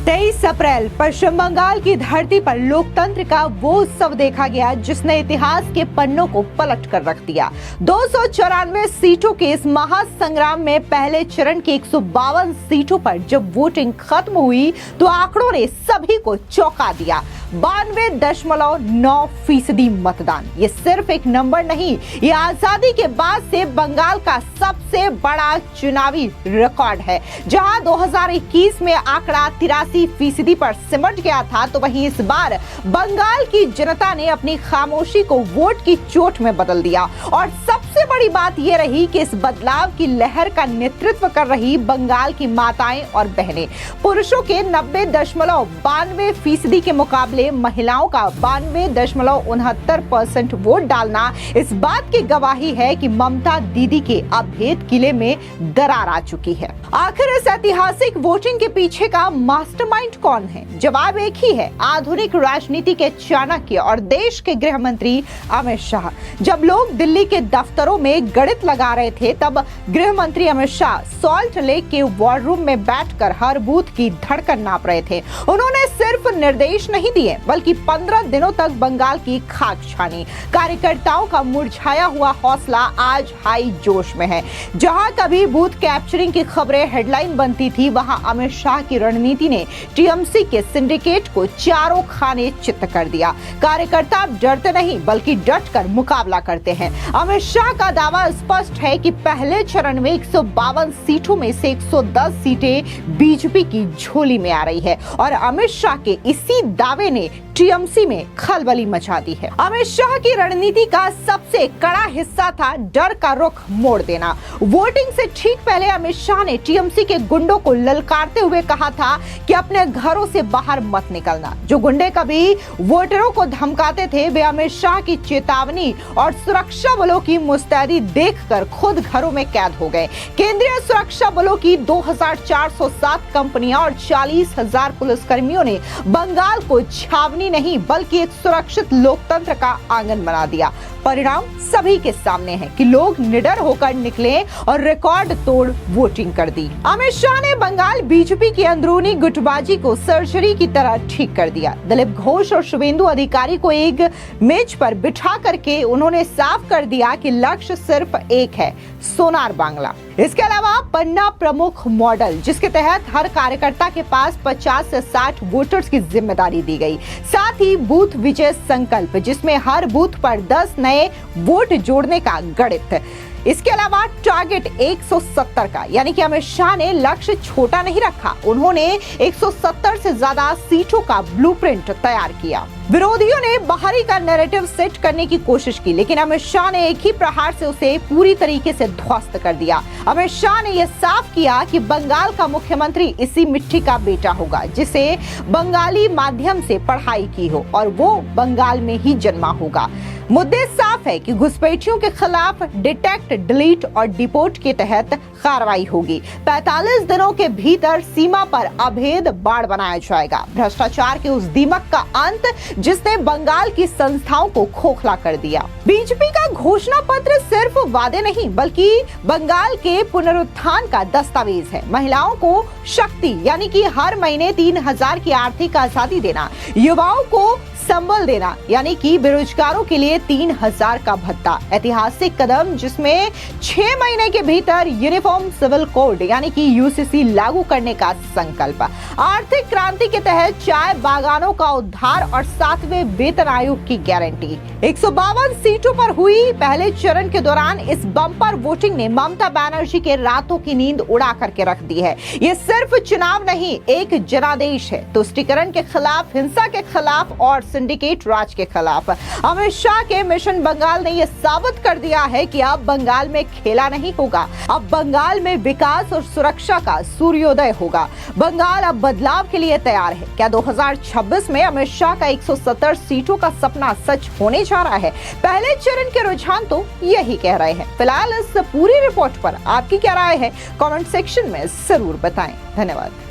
23 अप्रैल पश्चिम बंगाल की धरती पर लोकतंत्र का वो उत्सव देखा गया जिसने इतिहास के पन्नों को पलट कर रख दिया। 294 सीटों के इस महासंग्राम में पहले चरण की 152 सीटों पर जब वोटिंग खत्म हुई तो आंकड़ों ने सभी को चौंका दिया। 92.9% मतदान। ये सिर्फ एक नंबर नहीं, ये आजादी के बाद से बंगाल का सबसे बड़ा चुनावी रिकॉर्ड है। जहां 2021 में आंकड़ा 83% पर सिमट गया था, तो वहीं इस बार बंगाल की जनता ने अपनी खामोशी को वोट की चोट में बदल दिया। और सबसे बड़ी बात यह रही कि इस बदलाव की लहर का नेतृत्व कर रही बंगाल की माताएं और बहनें। पुरुषों के 90.92% के मुकाबले महिलाओं का 92.69% वोट डालना इस बात की गवाही है कि ममता दीदी के अभेद किले में दरार आ चुकी है। आखिर इस ऐतिहासिक वोटिंग के पीछे का मास्टरमाइंड कौन है? जवाब एक ही है, आधुनिक राजनीति के चाणक्य और देश के गृह मंत्री अमित शाह। जब लोग दिल्ली के दफ्तरों में गणित लगा रहे थे, तब गृह मंत्री अमित शाह सॉल्ट लेक के वॉर रूम में बैठकर हर बूथ की धड़कन नाप रहे थे। उन्होंने सिर्फ निर्देश नहीं दिए बल्कि 15 दिनों तक बंगाल की खाक छानी। कार्यकर्ताओं का मुरझाया हुआ हौसला आज हाई जोश में है। जहां कभी बूथ कैप्चरिंग की खबरें हेडलाइन बनती थी, वहां अमित शाह की रणनीति ने टीएमसी के सिंडिकेट को चारों खाने चित्त कर दिया। कार्यकर्ता अब डरते नहीं बल्कि डटकर मुकाबला करते हैं। अमित शाह का दावा स्पष्ट है कि पहले चरण में 152 सीटों में से 110 सीटें बीजेपी की झोली में आ रही है और अमित शाह के इसी दावे ने टीएमसी में खलबली मचा दी है। अमित शाह की रणनीति का सबसे कड़ा हिस्सा था डर का रुख मोड़ देना। वोटिंग से ठीक पहले अमित शाह ने टीएमसी के गुंडों को ललकारते हुए कहा था कि अपने घरों से बाहर मत निकलना। जो गुंडे कभी वोटरों को धमकाते थे, वे अमित शाह की चेतावनी और सुरक्षा बलों की मुस्तैदी देखकर खुद घरों में कैद हो गए। केंद्रीय सुरक्षा बलों की 2407 कंपनियां और 40,000 पुलिसकर्मियों ने बंगाल को छावनी नहीं बल्कि एक सुरक्षित लोकतंत्र का आंगन बना दिया। परिणाम सभी के सामने है कि लोग निडर होकर निकले और रिकॉर्ड तोड़ वोटिंग कर दी। अमित शाह ने बंगाल बीजेपी की अंदरूनी गुटबाजी को सर्जरी की तरह ठीक कर दिया। दिलीप घोष और शुभेंदु अधिकारी को एक मेज पर बिठा करके उन्होंने साफ कर दिया कि लक्ष्य सिर्फ एक है, सोनार बांग्ला। इसके अलावा पन्ना प्रमुख मॉडल, जिसके तहत हर कार्यकर्ता के पास 50 से 60 वोटर्स की जिम्मेदारी दी गई। साथ ही बूथ विजय संकल्प, जिसमें हर बूथ पर 10 नए वोट जोड़ने का गणित। इसके अलावा टारगेट 170 का, यानी कि अमित शाह ने लक्ष्य छोटा नहीं रखा, उन्होंने 170 से ज्यादा सीटों का ब्लूप्रिंट तैयार किया। विरोधियों ने बाहरी का नैरेटिव सेट करने की कोशिश की, लेकिन अमित शाह ने एक ही प्रहार से उसे पूरी तरीके से ध्वस्त कर दिया। अमित शाह ने यह साफ किया कि बंगाल का मुख्यमंत्री इसी मिट्टी का बेटा होगा, जिसे बंगाली माध्यम से पढ़ाई की हो और वो बंगाल में ही जन्मा होगा। मुद्दे साफ है कि घुसपैठियों के खिलाफ डिटेक्ट, डिलीट और डिपोर्ट के तहत कार्रवाई होगी। 45 दिनों के भीतर सीमा पर अभेद बाड़ बनाया जाएगा। भ्रष्टाचार के उस दीमक का अंत जिसने बंगाल की संस्थाओं को खोखला कर दिया। बीजेपी का घोषणा पत्र सिर्फ वादे नहीं बल्कि बंगाल के पुनरुत्थान का दस्तावेज है। महिलाओं को शक्ति, यानी कि हर महीने 3,000 की आर्थिक आजादी देना, युवाओं को संबल देना, यानी कि बेरोजगारों के लिए 3,000 का भत्ता। ऐतिहासिक कदम जिसमें 6 महीने के भीतर यूनिफॉर्म सिविल कोड, यानी कि यूसीसी लागू करने का संकल्प। आर्थिक क्रांति के तहत चाय बागानों का उद्धार और 7वें वेतन आयोग की गारंटी। 152 सीटों पर हुई पहले चरण के दौरान इस बम्पर वोटिंग ने ममता बनर्जी के रातों की नींद उड़ा करके रख दी है। ये सिर्फ चुनाव नहीं, एक जनादेश है, तुष्टीकरण के खिलाफ, हिंसा के खिलाफ और सिंडिकेट राज के खिलाफ। अमित शाह के मिशन बंगाल ने यह साबित कर दिया है कि अब बंगाल में खेला नहीं होगा, अब बंगाल में विकास और सुरक्षा का सूर्योदय होगा। बंगाल अब बदलाव के लिए तैयार है। क्या 2026 में अमित शाह का 170 सीटों का सपना सच होने जा रहा है? पहले चरण के रुझान तो यही कह रहे हैं। फिलहाल इस पूरी रिपोर्ट पर आपकी क्या राय है? कमेंट सेक्शन में जरूर बताएं। धन्यवाद।